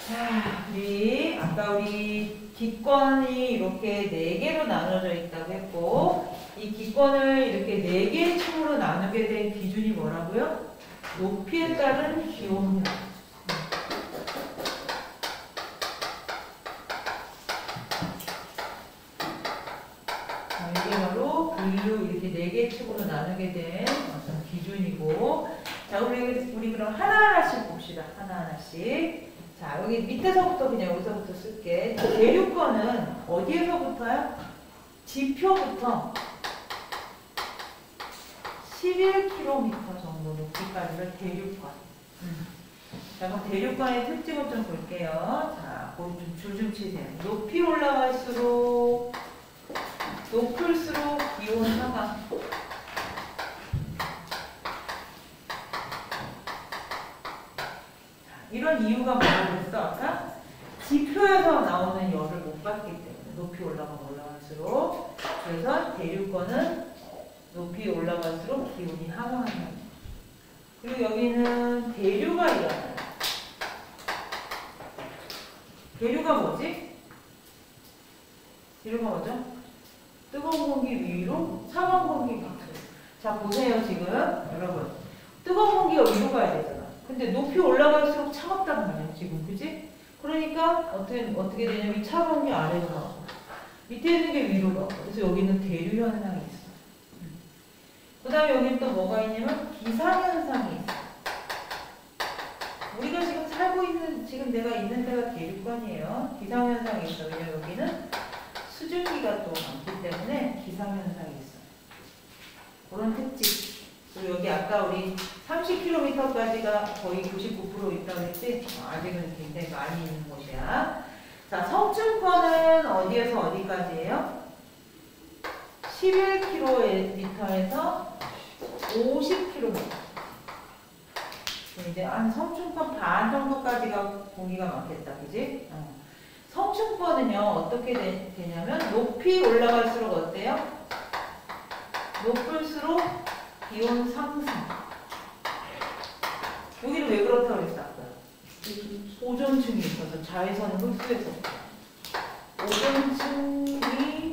자, 우리 기권이 이렇게 4개로 나눠져 있다고 했고, 이 기권을 이렇게 4개의 층으로 나누게 된 기준이 뭐라고요? 높이에 따른 기온력. 자, 이게 바로 분류 이렇게 4개의 층으로 나누게 된 어떤 기준이고, 자, 우리 그럼 하나하나씩 봅시다. 하나하나씩. 자, 여기 밑에서부터 그냥 여기서부터 쓸게. 대류권은 어디에서부터요? 지표부터 11km 정도 높이까지를 대류권. 자, 그럼 대류권의 특징을 좀 볼게요. 자, 거기 좀 줄 좀 치세요. 높이 올라갈수록, 높을수록 기온 하강. 이런 이유가 뭐라고 했어? 아까 지표에서 나오는 열을 못 받기 때문에 높이 올라갈수록. 그래서 대류권은 높이 올라갈수록 기온이 하강한다. 그리고 여기는 대류가 일어나요. 대류가 뭐지? 대류가 뭐죠? 뜨거운 공기 위로, 차가운 공기 밑으로. 자, 보세요 지금 여러분. 뜨거운 공기가 위로 가야 되잖아. 근데 높이 올라갈수록 차갑단 말이야, 지금. 그지? 그러니까 어떻게 되냐면 차가운 게 아래로 가고 밑에 있는 게 위로 가고. 그래서 여기는 대류 현상이 있어. 그 다음에 여기는 또 뭐가 있냐면 기상현상이 있어. 우리가 지금 살고 있는, 지금 내가 있는 데가 대류권이에요. 기상현상이 있어. 왜냐면 여기는 수증기가 또 많기 때문에 기상현상이 있어. 그런 특징. 그리고 여기 아까 우리 30km까지가 거의 99% 있다고 했지? 아직은 굉장히 많이 있는 곳이야. 자, 성층권은 어디에서 어디까지예요? 11km에서 50km. 이제 한 성층권 반 정도까지가 공기가 많겠다. 그지? 성층권은요, 어떻게 되냐면, 높이 올라갈수록 어때요? 높을수록 기온 상승. 여기는 왜 그렇다고 그랬어? 아까 오존층이 있어서 자외선을 흡수해서. 오존층이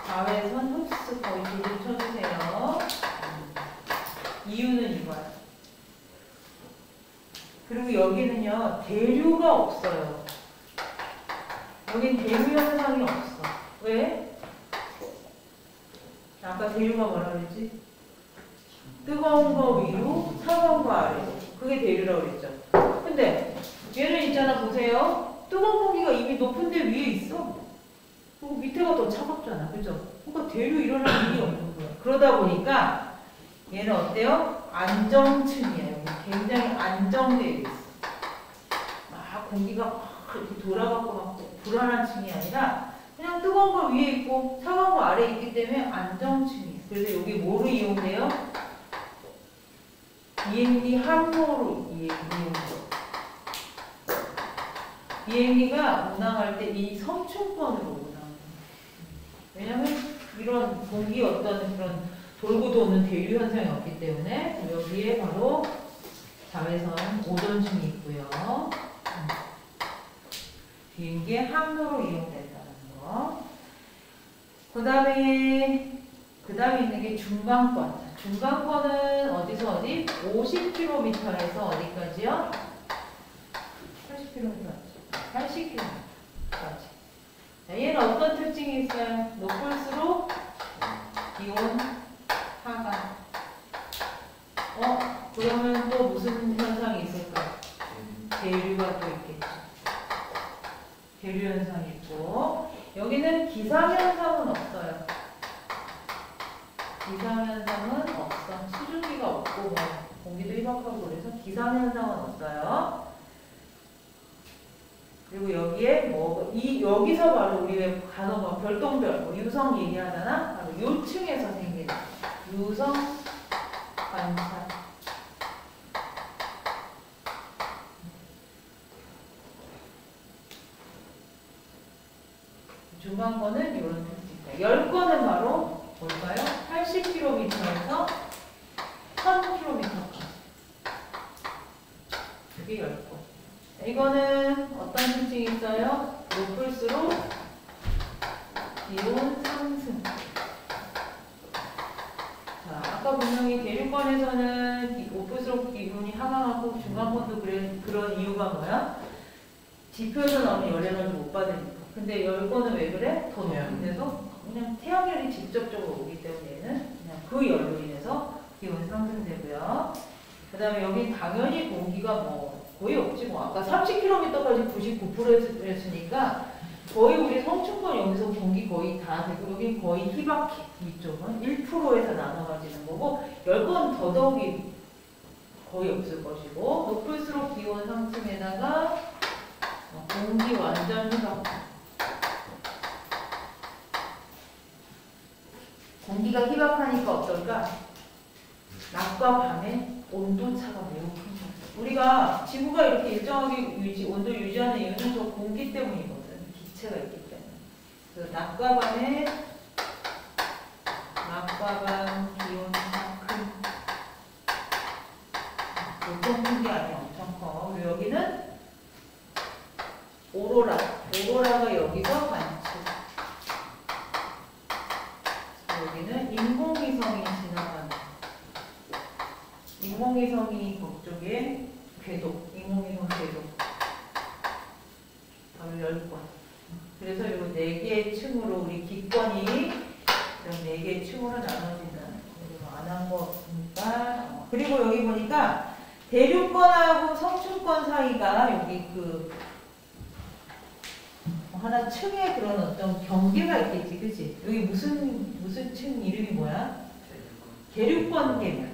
자외선 흡수. 거의 줄을 쳐주세요. 이유는 이거야. 그리고 여기는요, 대류가 없어요. 여긴 대류 현상이 없어. 왜? 아까 대류가 뭐라 그랬지? 뜨거운 거 위로, 차가운 거 아래로. 그게 대류라고 그랬죠. 근데 얘는 있잖아, 보세요. 뜨거운 공기가 이미 높은 데 위에 있어. 그리고 밑에가 더 차갑잖아. 그죠? 그러니까 대류 일어날 일이 없는 거야. 그러다 보니까 얘는 어때요? 안정층이에요. 굉장히 안정되어 있어. 막 공기가 막 이렇게 돌아가고 막 불안한 층이 아니라 그냥 뜨거운 거 위에 있고 차가운 거 아래에 있기 때문에 안정층이에요. 그래서 여기 뭐로 이용돼요? 비행기 항로로 이용돼요. 비행기가 운항할 때 이 성층권으로 운항해요. 왜냐면 이런 공기 어떤 그런 돌고 도는 대류 현상이 없기 때문에. 여기에 바로 자외선 오존층이 있고요. 비행기의 항로로 이용된다는 거. 그 다음에 있는 게 중간권. 중간권은 어디서 어디? 50km에서 어디까지요? 80km까지. 80km까지. 얘는 어떤 특징이 있어요? 높을수록 기온 하강. 그러면 또 무슨 현상이 있을까? 대류가 또 있겠죠. 대류 현상이 있고. 여기는 기상현상은 없어요. 기상현상은 없어. 수증기가 없고 뭐 공기도 희박하고 그래서 기상현상은 없어요. 그리고 여기에 여기서 바로 우리 왜 간호가 별똥별, 유성 얘기하잖아. 바로 요층에서 생기는 유성 관찰. 중간권은 이런 특징. 10권은 바로 뭘까요? 80km에서 1000km까지. 이게 10권. 이거는 어떤 특징이 있어요? 높을수록 기온 상승. 자, 아까 분명히 대륙권에서는 높을수록 기온이 하강하고 중간권도 그런 이유가 뭐야? 지표에서 나오는 열 에너지 못 받으니까. 근데 열권은 왜 그래? 더 높은 데서 그냥 태양열이 직접적으로 오기 때문에 얘는 그냥 그 열로 인해서 기온이 상승되고요. 그 다음에 여기 당연히 공기가 뭐 거의 없지 뭐. 아까 30km까지 99%였으니까 거의 우리 성충권 여기서 공기 거의 다 되고 여기 거의 희박해. 이쪽은 1%에서 나눠가지는 거고 열건 더더욱이 거의 없을 것이고 높을수록 기온 상승에다가 공기 완전 희박. 공기가 희박하니까 어떨까? 낮과 밤의 온도차가 매우 큰 거예요. 우리가 지구가 이렇게 일정하게 온도를 유지하는 이유는 저 공기 때문이거든. 기체가 있기 때문에. 그래서 낮과 밤 기온차가 큰. 보통 큰 게 아니야. 엄청 커. 그리고 여기는 오로라가 여기서 관측. 여기는 인공위성이 지나가는. 인공위성이 그쪽에 궤도, 인공위성 궤도. 바로 10권. 그래서 이거 4개의 층으로 우리 기권이 이런 4개의 층으로 나눠진다는 거. 안 한 거 없으니까. 그리고 여기 보니까 대륙권하고 성층권 사이가 여기 하나 층에 그런 어떤 경계가 있겠지, 그치? 여기 무슨 층 이름이 뭐야? 대륙권 계면.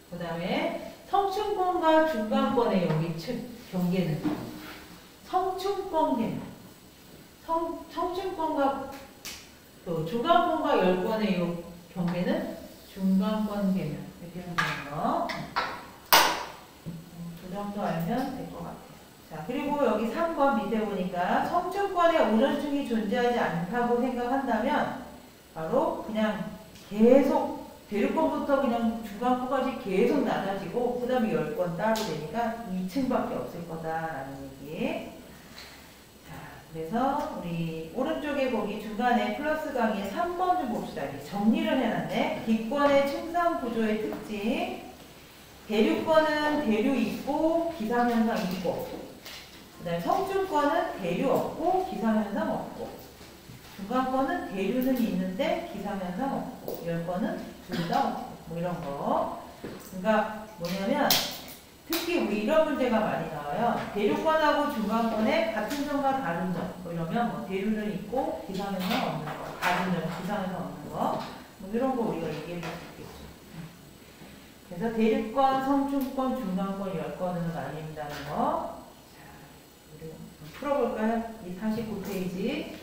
그 다음에 성층권과 중간권의 여기 층, 경계는 성층권 계면. 성층권과 중간권과 열권의 이 경계는 중간권 계면. 이렇게 하는 거. 그 정도 알면 될 것 같아요. 자, 그리고 여기 3번 밑에 보니까 성층권에 오존층이 존재하지 않다고 생각한다면 바로 그냥 계속 대륙권부터 그냥 중간권까지 계속 낮아지고 그 다음에 10권 따로 되니까 2층밖에 없을 거다라는 얘기. 자, 그래서 우리 오른쪽에 거기 중간에 플러스 강의 3번 좀 봅시다. 이렇게 정리를 해놨네. 기권의 층상 구조의 특징. 대륙권은 대륙 있고 기상현상 있고, 그 다음에 성층권은 대륙 없고 기상현상 없고, 중간권은 대륙은 있는데 기상현상 없고, 열권은 둘 다 없고, 뭐 이런 거. 그러니까 뭐냐면 특히 우리 이런 문제가 많이 나와요. 대륙권하고 중간권에 같은 점과 다른 점. 뭐 이러면 뭐 대륙은 있고 기상현상 없는 거, 다른 점, 기상현상 없는 거, 뭐 이런 거 우리가 얘기해 볼 수 있겠죠. 그래서 대륙권, 성층권, 중간권, 열권으로 나뉜다는 거. 자, 우리 풀어볼까요? 이 49페이지.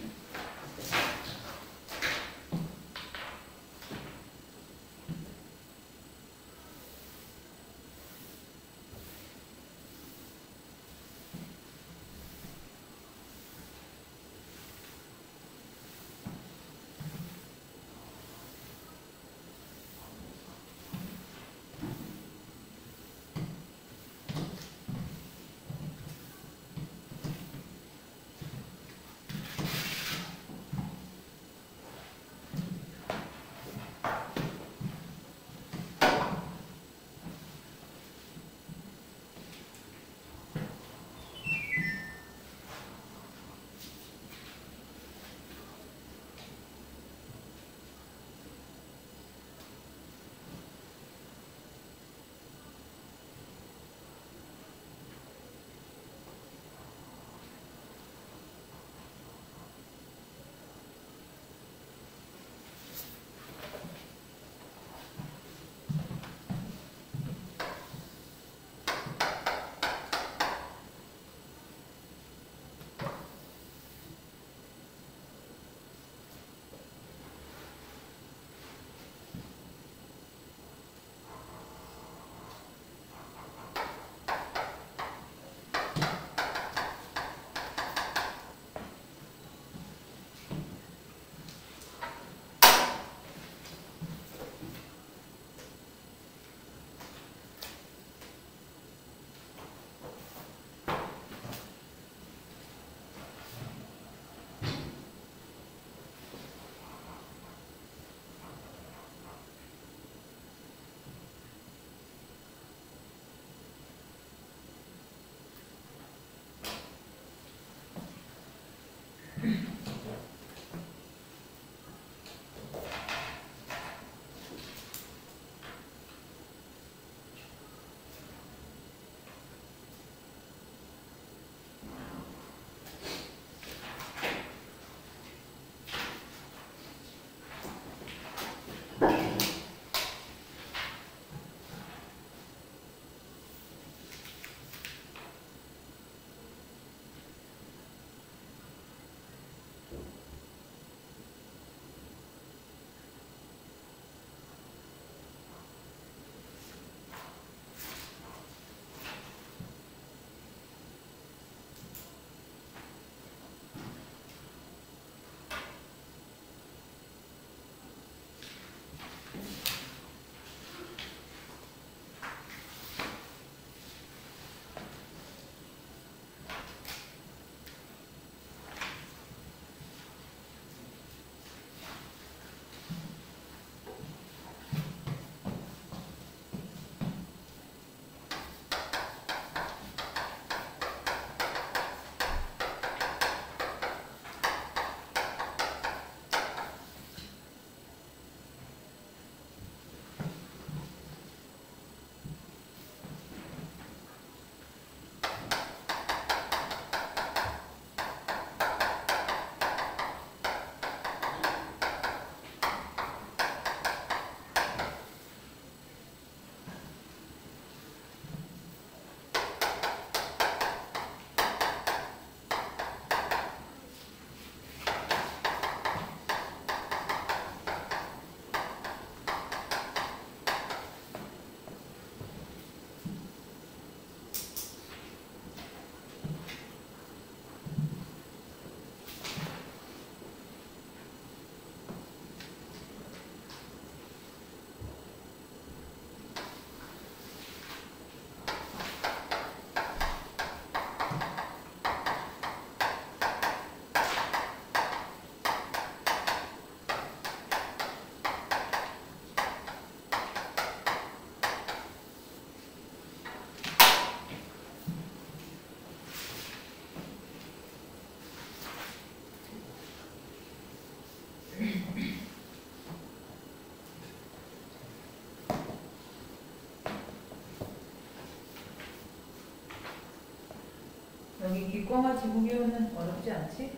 여기 기권과 지구 기호는 어렵지 않지?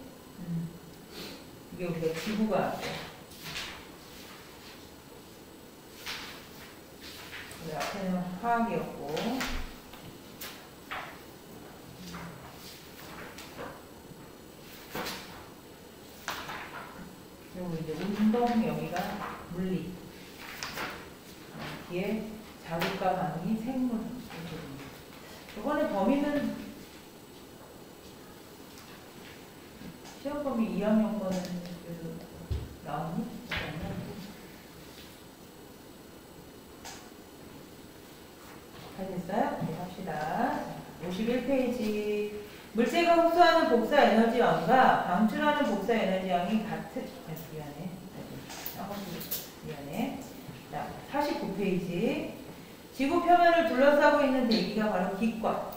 이게 우리가 지구가 우리 앞에는 화학이었고 그리고 이제 운동 여기가 물리 뒤에 자극과 반응이 생물 이번에 범위는 시험 범위 2학년 거는 그래도 나오니? 잘 됐어요? 네, 합시다. 51페이지. 물체가 흡수하는 복사 에너지원과 방출하는 복사 에너지원이 같은, 미안해. 자, 49페이지. 지구 표면을 둘러싸고 있는 대기가 바로 기권.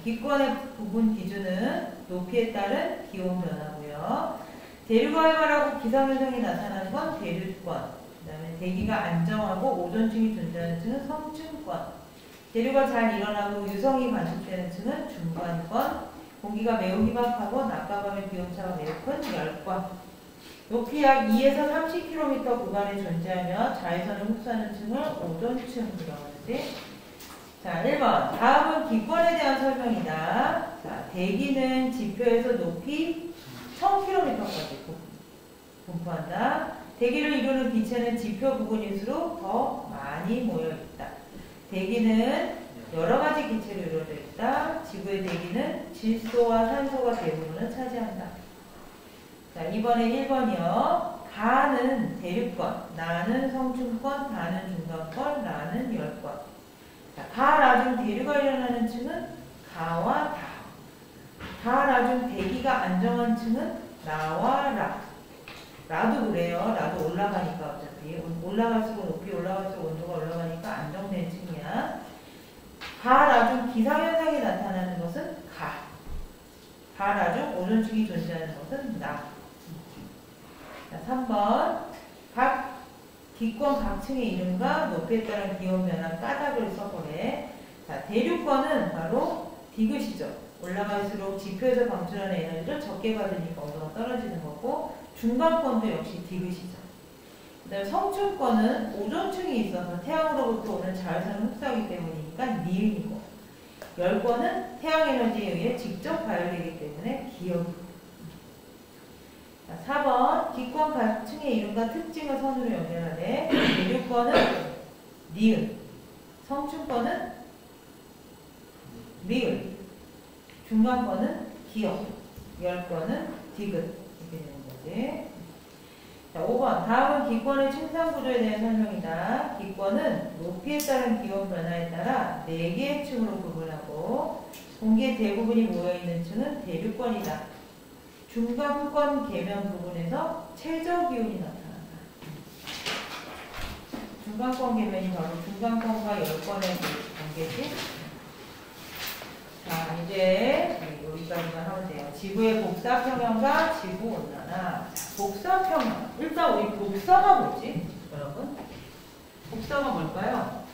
기권의 부분 기준은 높이에 따른 기온 변화고요. 대류가 활발하고 기상현상이 나타나는 건 대류권. 그 다음에 대기가 안정하고 오존층이 존재하는 층은 성층권. 대류가 잘 일어나고 유성이 관측되는 층은 중간권. 공기가 매우 희박하고 낮과 밤의 기온차가 매우 큰 열권. 높이 약 2에서 30km 구간에 존재하며 자외선을 흡수하는 층을 오존층이라고 하지. 자, 1번. 다음은 기권에 대한 설명이다. 자, 대기는 지표에서 높이 1000km까지 분포한다. 대기를 이루는 기체는 지표 부근일수록 더 많이 모여있다. 대기는 여러 가지 기체로 이루어져 있다. 지구의 대기는 질소와 산소가 대부분을 차지한다. 자, 이번에 1번이요. 가는 대류권, 나는 성층권, 다는 중간권, 나는 열권. 자, 가, 라 중 대류가 일어나는 층은 가와 다. 가, 라 중 대기가 안정한 층은 나와 라. 라도 그래요. 라도 올라가니까 어차피. 올라갈수록 높이 올라갈수록 온도가 올라가니까 안정된 층이야. 가, 라 중 기상현상이 나타나는 것은 가. 가, 라 중 오존층이 존재하는 것은 나. 자, 3번. 각 기권 각 층의 이름과 높이에 따른 기온 변화 까닭을 써보래. 자, 대류권은 바로 디귿이죠. 올라갈수록 지표에서 방출하는 에너지를 적게 받으니까 온도가 떨어지는 거고, 중간권도 역시 디귿이죠. 그 다음에 성층권은 오존층이 있어서 태양으로부터 오는 자외선을 흡수하기 때문이니까 니은이고, 열권은 태양 에너지에 의해 직접 발열되기 때문에 기역이고. 자, 4번. 기권 각 층의 이름과 특징을 선으로 연결하래. 대류권은 니은, 성층권은 리을, 중간권은 기역, 열권은 디귿. 이렇게 되는 거지. 자, 5번. 다음은 기권의 층상 구조에 대한 설명이다. 기권은 높이에 따른 기온 변화에 따라 4개의 층으로 구분하고, 공기의 대부분이 모여있는 층은 대류권이다. 중간권 계면 부분에서 최저 기온이 나타난다. 중간권 계면이 바로 중간권과 열권의 관계지. 자, 이제 여기까지만 하면 돼요. 지구의 복사평형과 지구온난화. 복사평형. 일단 우리 복사가 뭐지? 여러분? 복사가 뭘까요?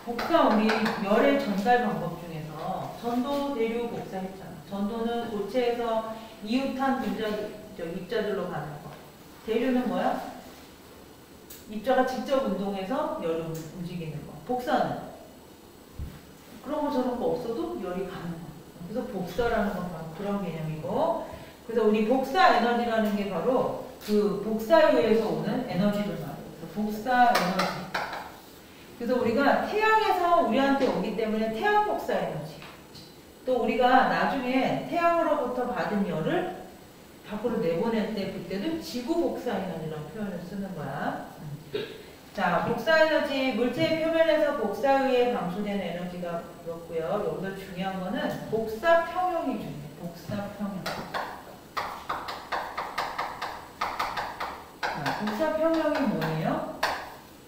복사 우리 열의 전달 방법 중에서 전도, 대류, 복사했잖아. 전도는 고체에서 이웃한 분자, 입자들로 가는 거. 대류는 뭐야? 입자가 직접 운동해서 열을 움직이는 거. 복사는 그런 거 저런 거 없어도 열이 가는 거. 그래서 복사라는 건 바로 그런 개념이고, 그래서 우리 복사 에너지라는 게 바로 그 복사에 의해서 오는 에너지를 말해요. 그래서 복사 에너지. 그래서 우리가 태양에서 우리한테 오기 때문에 태양 복사 에너지. 또 우리가 나중에 태양으로부터 받은 열을 밖으로 내보낼 때 그때도 지구 복사 에너지라는 표현을 쓰는 거야. 자, 복사 에너지, 물체의 표면에서 복사에 의해 방출되는 에너지가 그렇고요. 여기서 중요한 거는 복사 평형이 중요해요. 복사 평형. 자, 복사 평형이 뭐예요?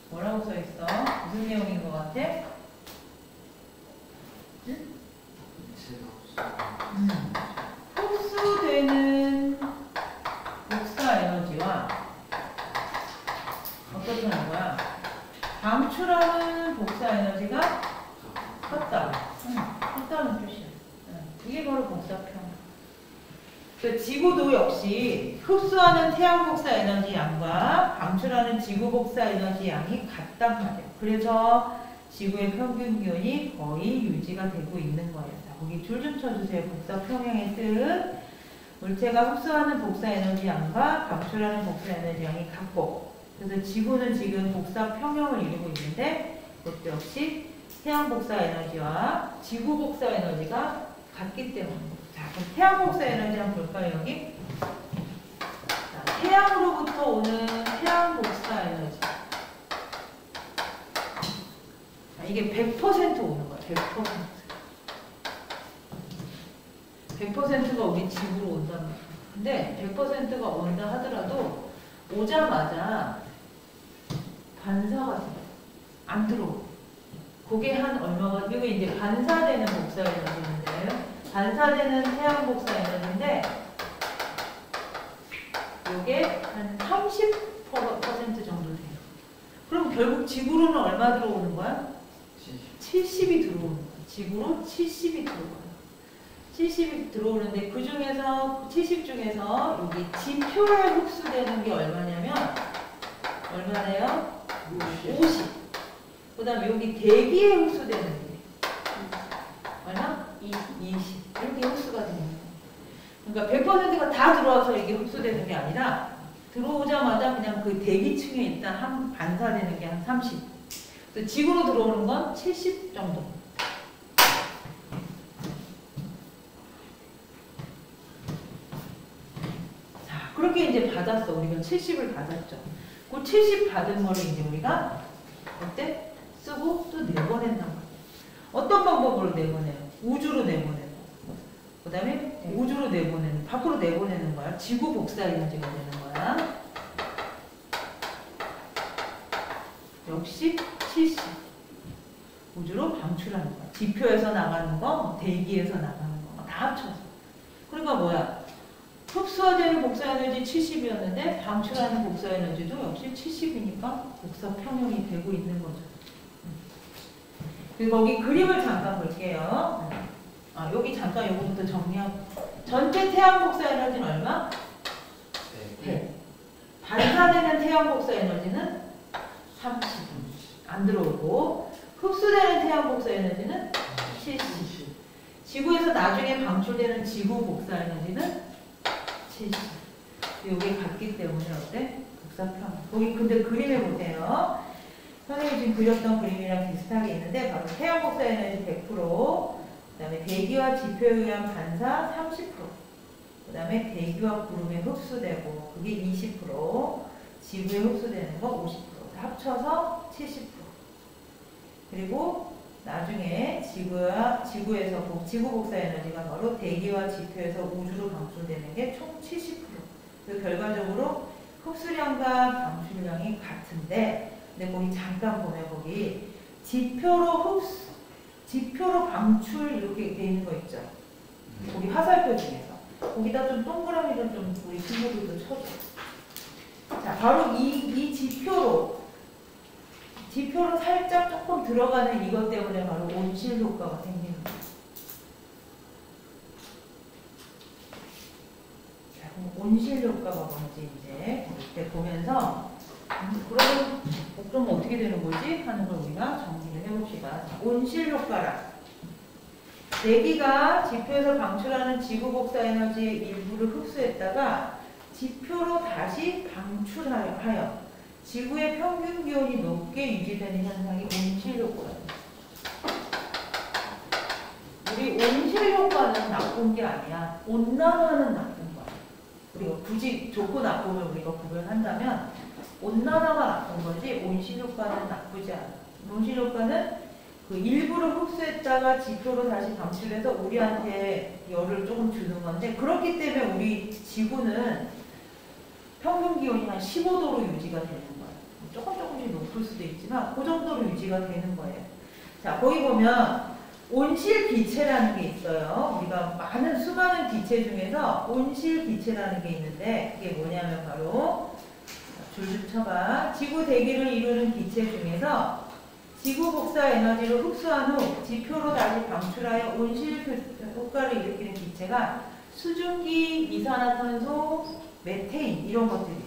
뭐라고 써 있어? 무슨 내용인 것 같아? 응? 흡수되는 복사 에너지와 어떻게 하는 거야? 방출하는 복사 에너지가 같다. 복사평. 그 지구도 역시 흡수하는 태양 복사 에너지 양과 방출하는 지구 복사 에너지 양이 같단 말이에요. 그래서 지구의 평균 기온이 거의 유지가 되고 있는 거예요. 자, 거기 줄 좀 쳐주세요. 복사 평형의 뜻. 물체가 흡수하는 복사 에너지 양과 방출하는 복사 에너지 양이 같고, 그래서 지구는 지금 복사 평형을 이루고 있는데, 그것도 역시 태양 복사 에너지와 지구 복사 에너지가 같기 때문입니다. 자, 그럼 태양 복사 에너지 한번 볼까요, 여기? 자, 태양으로부터 오는 태양 복사 에너지. 자, 이게 100% 오는 거야, 100%. 100%가 우리 지구로 온단 말이야. 근데 100%가 온다 하더라도 오자마자 반사가 돼요. 안 들어오고. 그게 한 얼마가, 이게 이제 반사되는 복사 에너지인데요. 반사되는 태양 복사 에너지인데, 이게 한 30% 정도 돼요. 그럼 결국 지구로는 얼마 들어오는 거야? 70이 들어오는 거야. 지구로 70이 들어와요. 70이 들어오는데, 그 중에서, 70 중에서 여기 지표에 흡수되는 게 얼마냐면, 얼마래요? 50. 그 다음에 여기 대기에 흡수되는 게 얼마? 20. 이렇게 흡수가 되는 거예요. 그러니까 100%가 다 들어와서 이게 흡수되는 게 아니라 들어오자마자 그냥 그 대기층에 일단 한 반사되는 게 한 30. 그래서 지구로 들어오는 건 70 정도. 자, 그렇게 이제 받았어. 우리가 70을 받았죠. 그 70 받은 거를 이제 우리가 어때? 쓰고 또 내보낸단 말이야. 어떤 방법으로 내보내요? 우주로 내보내고, 그 다음에 우주로 내보내는, 밖으로 내보내는 거야. 지구 복사 에너지가 되는 거야. 역시 70. 우주로 방출하는 거야. 지표에서 나가는 거, 대기에서 나가는 거, 다 합쳐서. 그러니까 뭐야? 흡수되는 복사 에너지 70이었는데 방출하는 복사 에너지도 역시 70이니까 복사 평형이 되고 있는 거죠. 그리고 거기 그림을 잠깐 볼게요. 아, 여기 잠깐 요거부터 정리하고. 전체 태양 복사 에너지는 얼마? 100. 반사되는 태양 복사 에너지는 30. 안 들어오고, 흡수되는 태양 복사 에너지는 70. 지구에서 나중에 방출되는 지구 복사 에너지는 70. 이게 같기 때문에 어때? 복사평. 거기 근데 그림에 보세요. 선생님이 지금 그렸던 그림이랑 비슷하게 있는데, 바로 태양 복사 에너지 100%, 그 다음에 대기와 지표에 의한 반사 30%, 그 다음에 대기와 구름에 흡수되고, 그게 20%, 지구에 흡수되는 거 50%, 합쳐서 70%. 그리고 나중에 지구에서 지구 복사 에너지가 바로 대기와 지표에서 우주로 방출되는 게 총 70%. 그래서 결과적으로 흡수량과 방출량이 같은데, 근데 거기 잠깐 보면 거기 지표로 방출 이렇게 돼 있는 거 있죠. 거기 화살표 중에서 거기다 좀 동그라미 좀 우리 친구들도 쳐줘. 자, 바로 이 지표로 살짝 조금 들어가는 이것 때문에 바로 온실 효과가 생기는 거예요. 자, 그럼 온실 효과가 뭔지 이제 이때 보면서, 그럼 어떻게 되는 거지? 하는 걸 우리가 정리를 해봅시다. 온실 효과라. 대기가 지표에서 방출하는 지구 복사 에너지의 일부를 흡수했다가 지표로 다시 방출하여 지구의 평균 기온이 높게 유지되는 현상이 온실 효과예요. 우리 온실 효과는 나쁜 게 아니야. 온난화는 나쁜 거야. 우리가 굳이 좋고 나쁨을 우리가 구별한다면 온난화가 나쁜 거지 온실 효과는 나쁘지 않아. 온실 효과는 그 일부를 흡수했다가 지표로 다시 방출해서 우리한테 열을 조금 주는 건데, 그렇기 때문에 우리 지구는 평균 기온이 한 15도로 유지가 되는 거예요. 조금씩 높을 수도 있지만 그 정도로 유지가 되는 거예요. 자, 거기 보면 온실 기체라는 게 있어요. 우리가 수많은 기체 중에서 온실 기체라는 게 있는데, 그게 뭐냐면 바로 줄 좀 쳐봐. 지구 대기를 이루는 기체 중에서 지구 복사 에너지를 흡수한 후 지표로 다시 방출하여 온실 효과를 일으키는 기체가 수증기, 이산화탄소, 메테인 이런 것들이 있어.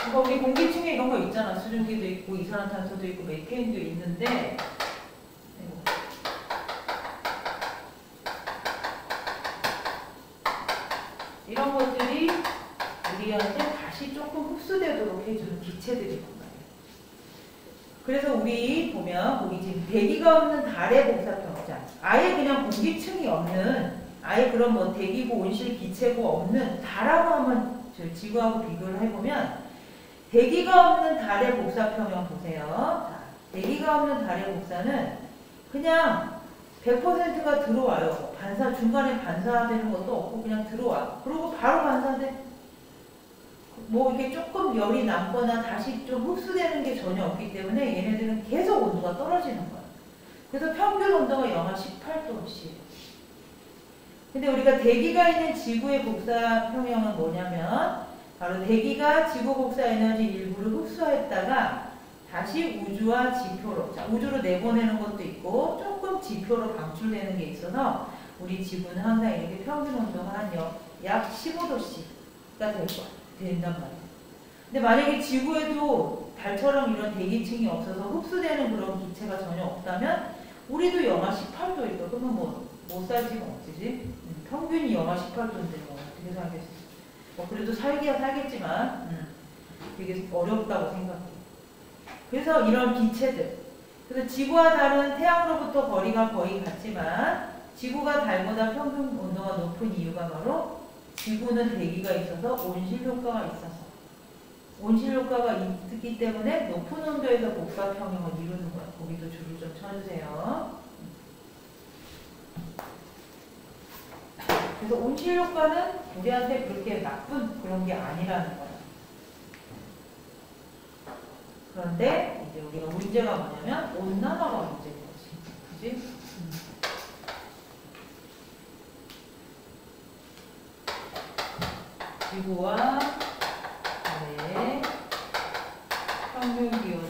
그러니까 우리 공기층에 이런 거 있잖아. 수증기도 있고 이산화탄소도 있고 메테인도 있는데 이런 것들이 우리한테 다시 조금 흡수되도록 해주는 기체들이란 말이에요. 그래서 우리 보면 거기 지금 대기가 없는 달의 복사평자, 아예 그냥 공기층이 없는, 아예 그런 뭐 대기고 온실 기체고 없는 달하고 한번 지구하고 비교를 해보면 대기가 없는 달의 복사평형 보세요. 자, 대기가 없는 달의 복사는 그냥 100%가 들어와요. 반사, 중간에 반사되는 것도 없고 그냥 들어와. 그리고 바로 반사돼. 뭐 이렇게 조금 열이 남거나 다시 좀 흡수되는 게 전혀 없기 때문에 얘네들은 계속 온도가 떨어지는 거야. 그래서 평균 온도가 영하 18도씩. 근데 우리가 대기가 있는 지구의 복사 평형은 뭐냐면 바로 대기가 지구 복사 에너지 일부를 흡수했다가 다시 우주와 지표로, 자, 우주로 내보내는 것도 있고 조금 지표로 방출되는 게 있어서 우리 지구는 항상 이렇게 평균 온도가 한 약 15도씩가 된단 말이에요. 근데 만약에 지구에도 달처럼 이런 대기층이 없어서 흡수되는 그런 기체가 전혀 없다면 우리도 영하 18도이고 그러면 뭐 못 살지 뭐 어찌지? 평균이 영하 18도인데 뭐 어떻게 살겠어? 뭐 그래도 살기야 살겠지만 되게 어렵다고 생각해. 그래서 이런 기체들, 그래서 지구와 달은 태양으로부터 거리가 거의 같지만 지구가 달보다 평균 온도가 높은 이유가 바로 지구는 대기가 있어서 온실 효과가 있어서, 온실 효과가 있기 때문에 높은 온도에서 복사 평형을 이루는 거야. 거기도 줄을 좀 쳐주세요. 그래서 온실 효과는 우리한테 그렇게 나쁜 그런 게 아니라는 거야. 그런데 이제 우리가 문제가 뭐냐면 온난화가 문제인 거지. 그지? 지구와 달의 평균 기온이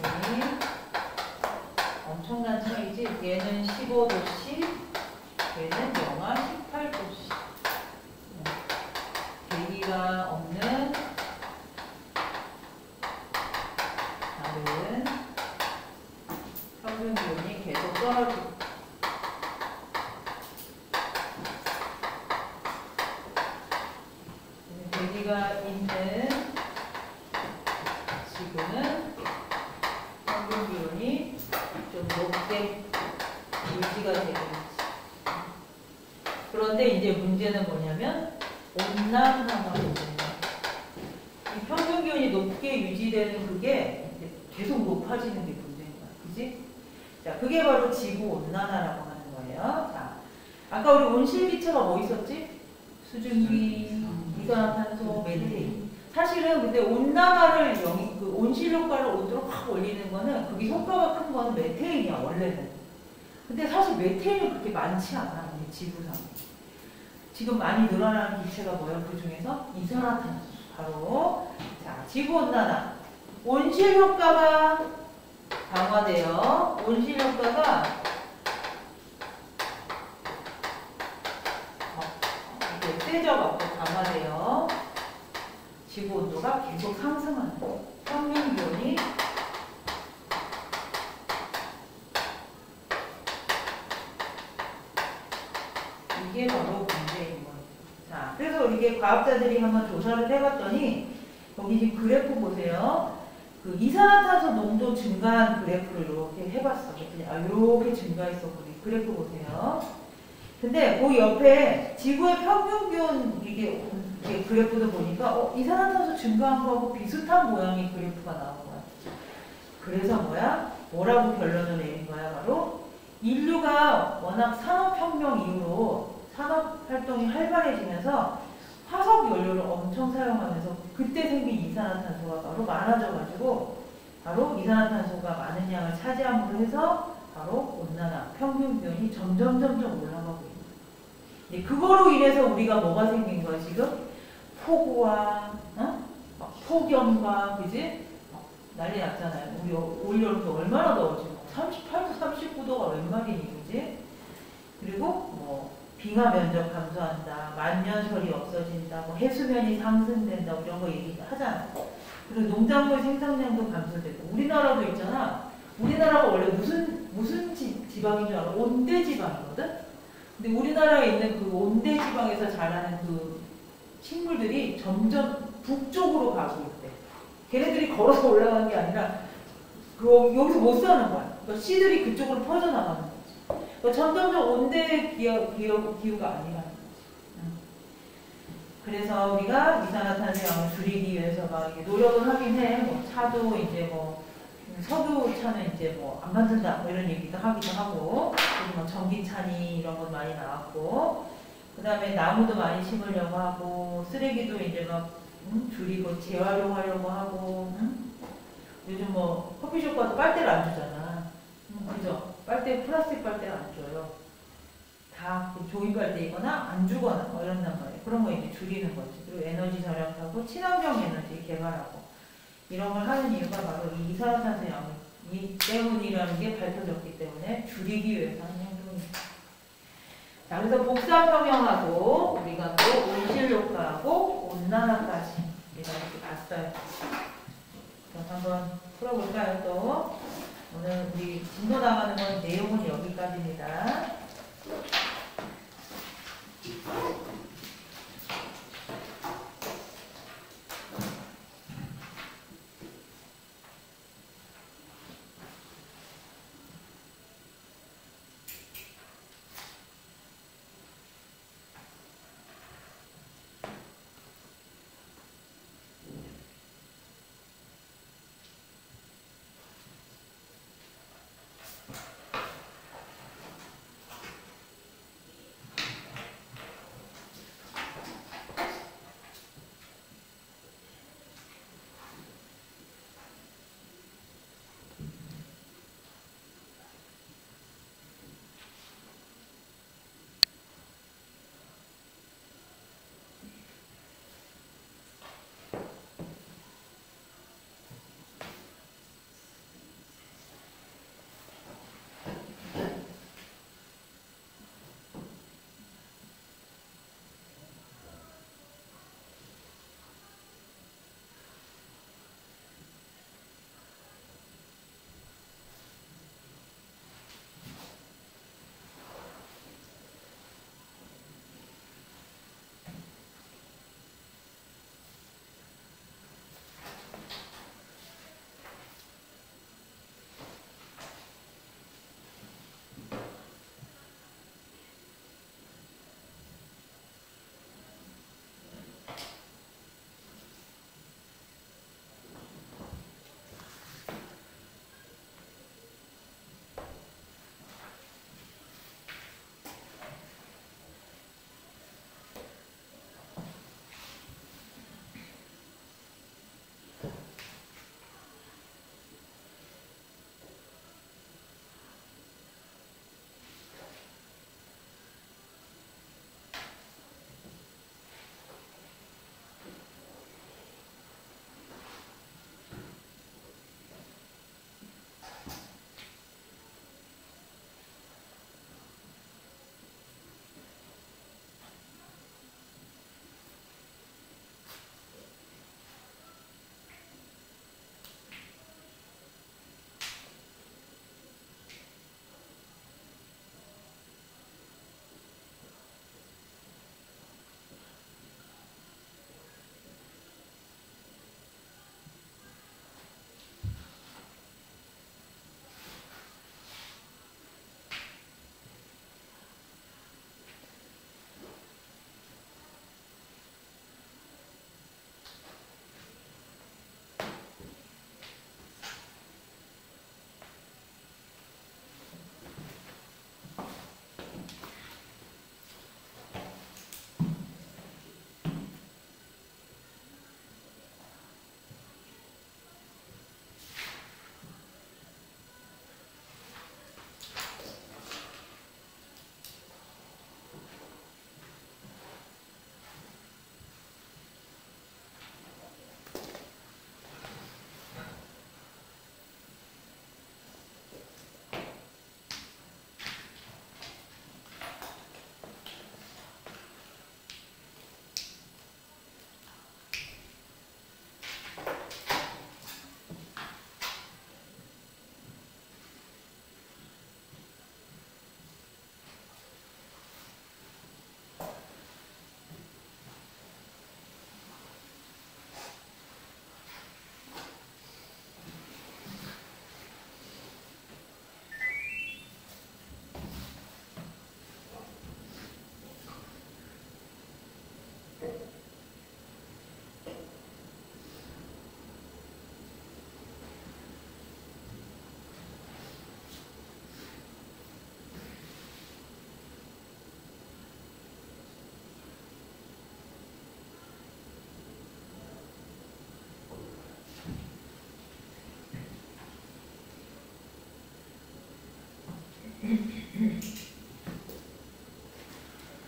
엄청난 차이지. 얘는 15도씨, 얘는 영하 18도씨. 대기가 없는 달은 평균 기온이 계속 떨어지고 대기가 있는 지구는 평균 기온이 좀 높게 유지가 되겠지. 그런데 이제 문제는 뭐냐면 온난화가 문제예요. 이 평균 기온이 높게 유지되는 그게 계속 높아지는 게 문제인 거야. 그지? 자, 그게 바로 지구 온난화라고 하는 거예요. 자, 아까 우리 온실기체가 뭐 있었지? 수증기, 이산화탄소, 메테인. 사실은 근데 온난화를 그 온실 효과를 온도를 확 올리는 거는 그게 효과가 큰 거는 메테인이야 원래는. 근데 사실 메테인은 그렇게 많지 않아 우리 지구상. 지금 많이 늘어나는 기체가 뭐예요? 그 중에서 이산화탄소. 바로 자 지구 온난화. 온실 효과가 강화돼요. 온실 효과가 이렇게 세져갖고 강화돼요. 지구 온도가 계속 상승하는 거예요. 평균 기온이 이게 바로 문제인 거예요. 자, 그래서 이게 과학자들이 한번 조사를 해봤더니 거기 지금 그래프 보세요. 그 이산화탄소 농도 증가한 그래프를 이렇게 해봤어. 이렇게 증가했어. 거기 그래프 보세요. 근데 그 옆에 지구의 평균 기온 이게 그래프도 보니까 이산화탄소 증가한 거하고 비슷한 모양의 그래프가 나온 거야. 그래서 뭐라고 결론을 내린 거야? 바로 인류가 워낙 산업혁명 이후로 산업활동이 활발해지면서 화석 연료를 엄청 사용하면서 그때 생긴 이산화탄소가 바로 많아져가지고 바로 이산화탄소가 많은 양을 차지함으로 해서 바로 온난화, 평균 기온이 점점 올라가고 있는 거예요. 그거로 인해서 우리가 뭐가 생긴 거야 지금? 폭우와 막 폭염과 그지? 난리 났잖아요. 우리 올여름도 얼마나 더웠지? 38도, 39도가 웬 말이니, 그지? 그리고 뭐 빙하 면적 감소한다, 만년설이 없어진다, 뭐 해수면이 상승된다, 뭐 이런 거 얘기하잖아. 그리고 농작물 생산량도 감소되고, 우리나라도 있잖아. 우리나라가 원래 무슨 지방인 줄 알아? 온대 지방이거든? 근데 우리나라에 있는 그 온대 지방에서 자라는 그 식물들이 점점 북쪽으로 가고 있대. 걔네들이 걸어서 올라간 게 아니라 여기서 못 사는 거야. 그러니까 씨들이 그쪽으로 퍼져나가는 거지. 그러니까 점점점 온대 기후가 아니라는 거지. 그래서 우리가 이산화탄소량을 줄이기 위해서 막 노력을 하긴 해. 뭐 차도 이제 뭐 석유 차는 이제 뭐 안 만든다 뭐 이런 얘기도 하기도 하고, 그리고 뭐 전기차니 이런 건 많이 나왔고, 그 다음에 나무도 많이 심으려고 하고, 쓰레기도 이제 막 줄이고 재활용하려고 하고, 요즘 뭐 커피숍 가서 빨대를 안 주잖아. 그죠? 플라스틱 빨대를 안 줘요. 다 종이 빨대이거나 안 주거나 뭐 이런단 말이에요. 그런 거 이제 줄이는 거지. 그리고 에너지 절약하고 친환경 에너지 개발하고 이런 걸 하는 이유가 바로 이 이산화탄소 양이 때문이라는 게 밝혀졌기 때문에 줄이기 위해서 하는 행동입니다. 자, 그래서 복사평형하고 우리가 또 온실효과하고 온난화까지 우리가 이렇게 봤어요. 그럼 한번 풀어볼까요? 또 오늘 우리 진도 나가는 건 내용은 여기까지입니다.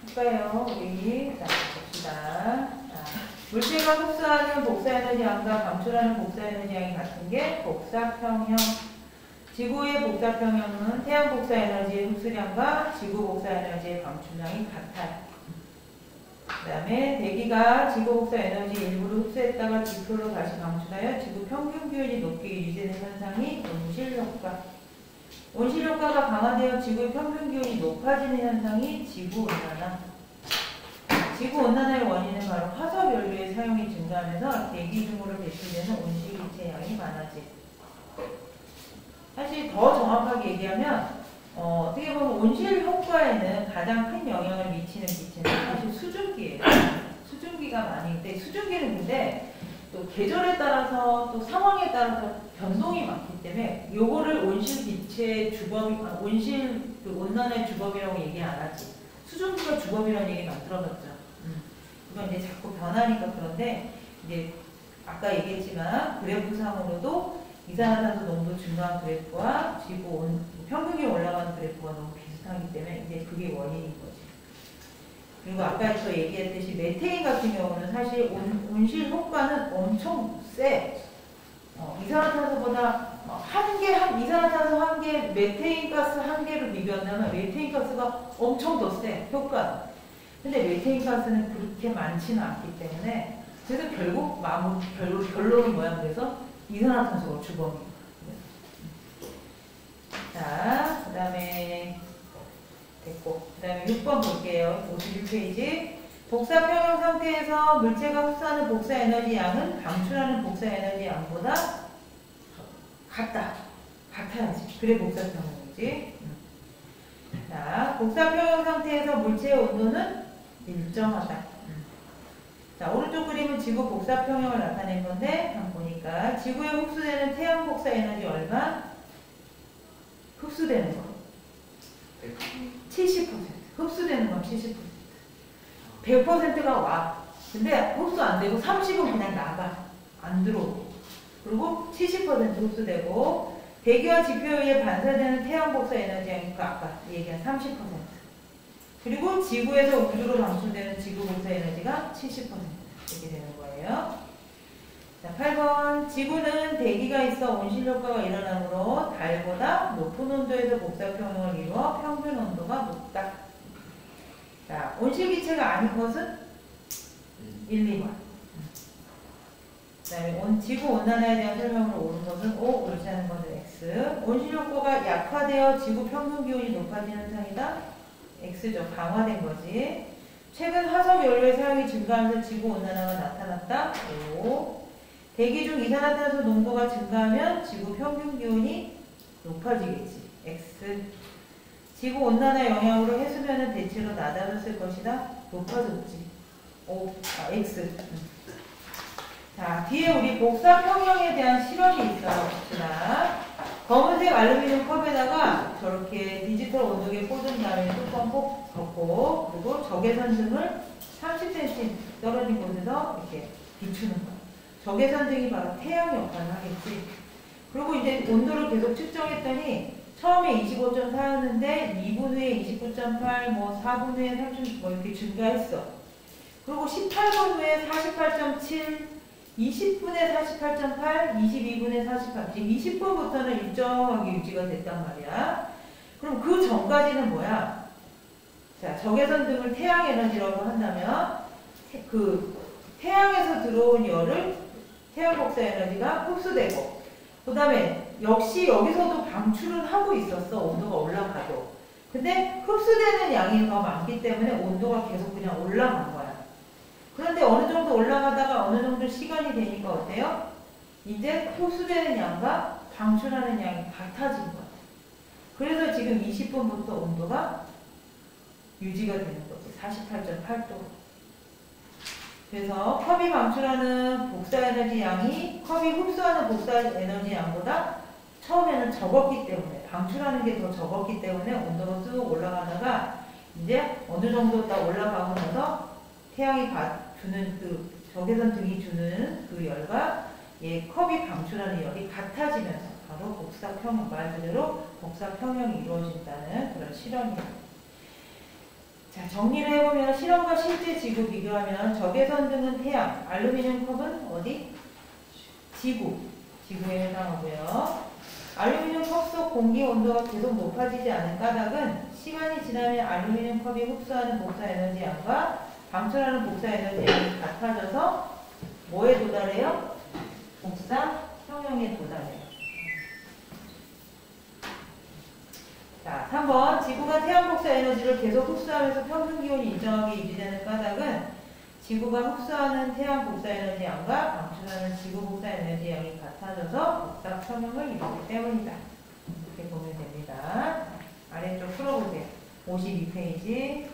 볼까요? 우리 자 봅시다. 자, 물체가 흡수하는 복사에너지 양과 방출하는 복사에너지 양이 같은 게 복사평형. 지구의 복사평형은 태양 복사에너지의 흡수량과 지구 복사에너지의 방출량이 같아요. 그 다음에 대기가 지구 복사에너지 일부를 흡수했다가 지표로 다시 방출하여 지구 평균 기온이 높게 유지되는 현상이 온실효과. 온실효과가 강화되어 지구의 평균 기온이 높아지는 현상이 지구온난화. 지구온난화의 원인은 바로 화석연료의 사용이 증가하면서 대기 중으로 배출되는 온실기체 양이 많아지. 사실 더 정확하게 얘기하면 어떻게 보면 온실효과에는 가장 큰 영향을 미치는 기체는 사실 수증기예요. 수증기가 많이 있는데 수증기는 근데 또 계절에 따라서 또 상황에 따라서 변동이 많기 때문에 요거를 온실기체의 주범이 온실 그 온난화의 주범이라고 얘기 안 하지. 수증기가 주범이라는 얘기 안 들어봤죠. 그건 이제 자꾸 변하니까. 그런데 이제 아까 얘기했지만 그래프상으로도 이산화탄소 농도 증가한 그래프와 지구 평균이 올라가는 그래프가 너무 비슷하기 때문에 이제 그게 원인인 거지. 그리고 아까 또 얘기했듯이 메테인 같은 경우는 사실 온실 효과는 엄청 세. 이산화탄소보다 이산화탄소 한 개, 메테인 가스 한 개를 비교한다면 메테인 가스가 엄청 더 세, 효과는. 근데 메테인 가스는 그렇게 많지는 않기 때문에 그래서 결국 결론은 뭐야? 그래서 이산화탄소가 주범이에요. 자, 그 다음에 됐고, 그 다음에 6번 볼게요. 56페이지. 복사평형 상태에서 물체가 흡수하는 복사에너지 양은 방출하는 복사에너지 양보다 같아야지. 그래 복사평형이지. 자, 복사평형 상태에서 물체의 온도는 일정하다. 자, 오른쪽 그림은 지구 복사평형을 나타낸 건데 한번 보니까 지구에 흡수되는 태양 복사에너지 얼마? 흡수되는 거 70%. 흡수되는 건 70%. 100%가 와. 근데 흡수 안 되고 30은 그냥 나가. 안 들어오고. 그리고 70% 흡수되고 대기와 지표에 의해 반사되는 태양 복사 에너지가 아까 얘기한 30%. 그리고 지구에서 우주로 방출되는 지구 복사 에너지가 70% 이렇게 되는 거예요. 자, 8번. 지구는 대기가 있어 온실효과가 일어나므로 달보다 높은 온도에서 복사평형을 이루어 평균 온도가 높다. 자, 온실기체가 아닌 것은 1, 2번. 그 다음에 지구온난화에 대한 설명으로 옳은 것은 O, 옳지 않은 것은 X. 온실효과가 약화되어 지구 평균 기온이 높아지는 현상이다. X죠. 강화된 거지. 최근 화석연료의 사용이 증가하면서 지구온난화가 나타났다. O. 대기 중 이산화탄소 농도가 증가하면 지구 평균 기온이 높아지겠지. X. 지구온난화 영향으로 해수면은 대체로 낮아졌을 것이다. 높아졌지. O. X. 자, 뒤에 우리 복사평형에 대한 실험이 있어요. 봅시다. 검은색 알루미늄 컵에다가 저렇게 디지털 온도계 꽂은 다음에 뚜껑 꼭 덮고 그리고 적외선 등을 30cm 떨어진 곳에서 이렇게 비추는 거예요. 적외선 등이 바로 태양 역할을 하겠지. 그리고 이제 온도를 계속 측정했더니 처음에 25.4였는데 2분 후에 29.8, 뭐 4분 후에 30, 뭐 이렇게 증가했어. 그리고 18분 후에 48.7, 20분에 48.8, 22분에 48, 지금 20분부터는 일정하게 유지가 됐단 말이야. 그럼 그 전까지는 뭐야? 자, 적외선 등을 태양 에너지라고 한다면 그 태양에서 들어온 열을 태양 복사 에너지가 흡수되고 그 다음에 역시 여기서도 방출은 하고 있었어. 온도가 올라가도. 근데 흡수되는 양이 더 많기 때문에 온도가 계속 그냥 올라간 거야. 그런데 어느 정도 올라가다가 어느 정도 시간이 되니까 어때요? 이제 흡수되는 양과 방출하는 양이 같아진 거야. 그래서 지금 20분부터 온도가 유지가 되는 거지. 48.8도. 그래서 컵이 방출하는 복사에너지 양이 컵이 흡수하는 복사에너지 양보다 처음에는 적었기 때문에 방출하는 게 더 적었기 때문에 온도가 쭉 올라가다가 이제 어느 정도 딱 올라가고 나서 태양이 주는 그 적외선 등이 주는 그 열과 컵이 방출하는 열이 같아지면서 바로 복사평형, 말 그대로 복사평형이 이루어진다는 그런 실험이에요. 자, 정리를 해보면 실험과 실제 지구 비교하면 적외선 등은 태양, 알루미늄 컵은 어디? 지구에 해당하고요. 알루미늄 컵 속 공기 온도가 계속 높아지지 않은 까닭은 시간이 지나면 알루미늄 컵이 흡수하는 복사 에너지 양과 방출하는 복사 에너지 양이 같아져서 뭐에 도달해요? 복사 평형에 도달해요. 자, 3번. 지구가 태양 복사 에너지를 계속 흡수하면서 평균 기온이 일정하게 유지되는 까닭은 지구가 흡수하는 태양 복사 에너지 양과 방출하는 지구 복사 에너지 양이 같아져서 복사 평형을 이루기 때문이다. 이렇게 보면 됩니다. 아래쪽 풀어보세요. 52페이지.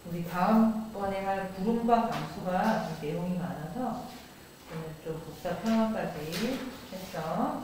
우리 다음번에 할 구름과 강수가 내용이 많아서 오늘 좀 복사 평형까지 했어.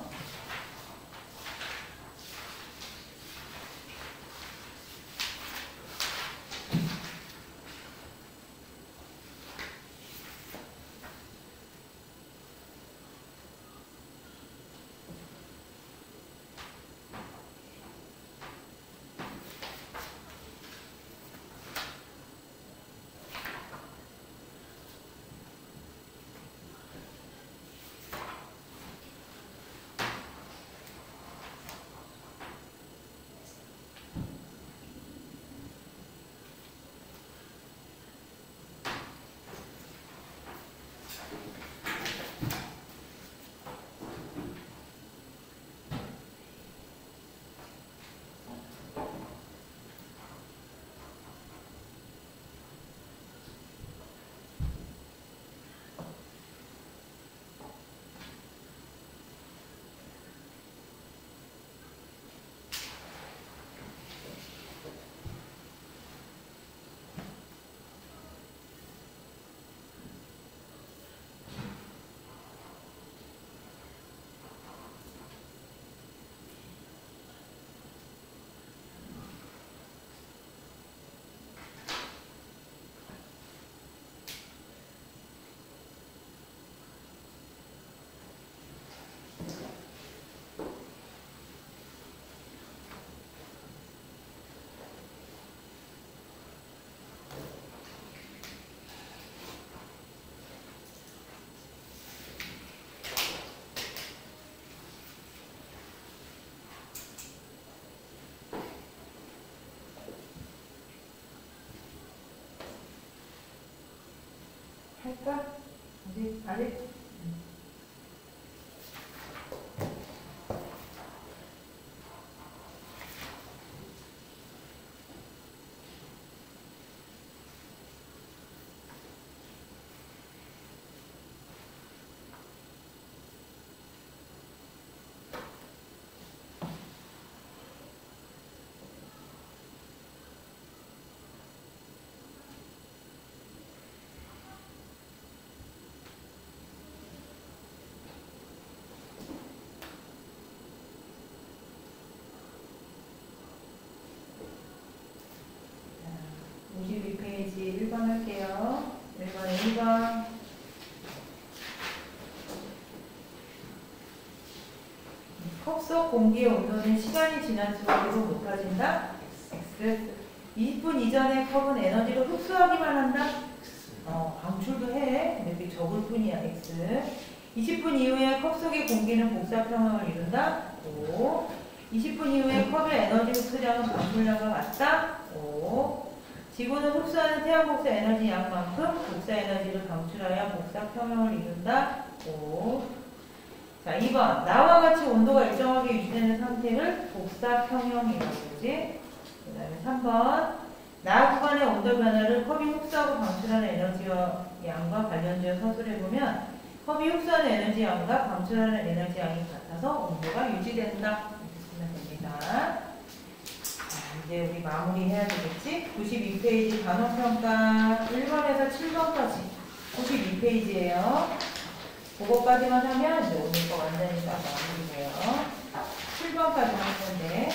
할까? 아직? 페이지 1번 할게요. 1번에 1번. 컵 속 공기의 온도는 시간이 지날수록 계속 높아진다. X. 20분 이전에 컵은 에너지를 흡수하기만 한다. 방출도 해. 근데 그게 적을 뿐이야. X. 20분 이후에 컵 속의 공기는 복사 평형을 이룬다. O. 20분 이후에 컵의 에너지 흡수량은 방출량과 같다. O. 지구는 흡수하는 태양 복사 에너지 양만큼 복사 에너지를 방출하여 복사 평형을 이룬다. O. 자, 2번. 나와 같이 온도가 일정하게 유지되는 상태를 복사 평형이라고 그러지. 그 다음에 3번. 나 구간의 온도 변화를 컵이 흡수하고 방출하는 에너지와 양과 관련지어 서술해보면 컵이 흡수하는 에너지 양과 방출하는 에너지 양이 같아서 온도가 유지된다. 이렇게 쓰면 됩니다. 이제 우리 마무리해야 되겠지? 92페이지 단원평가 1번에서 7번까지 92페이지예요. 그거까지만 하면 이제 오늘 거 완전히 딱 마무리돼요. 7번까지 할 건데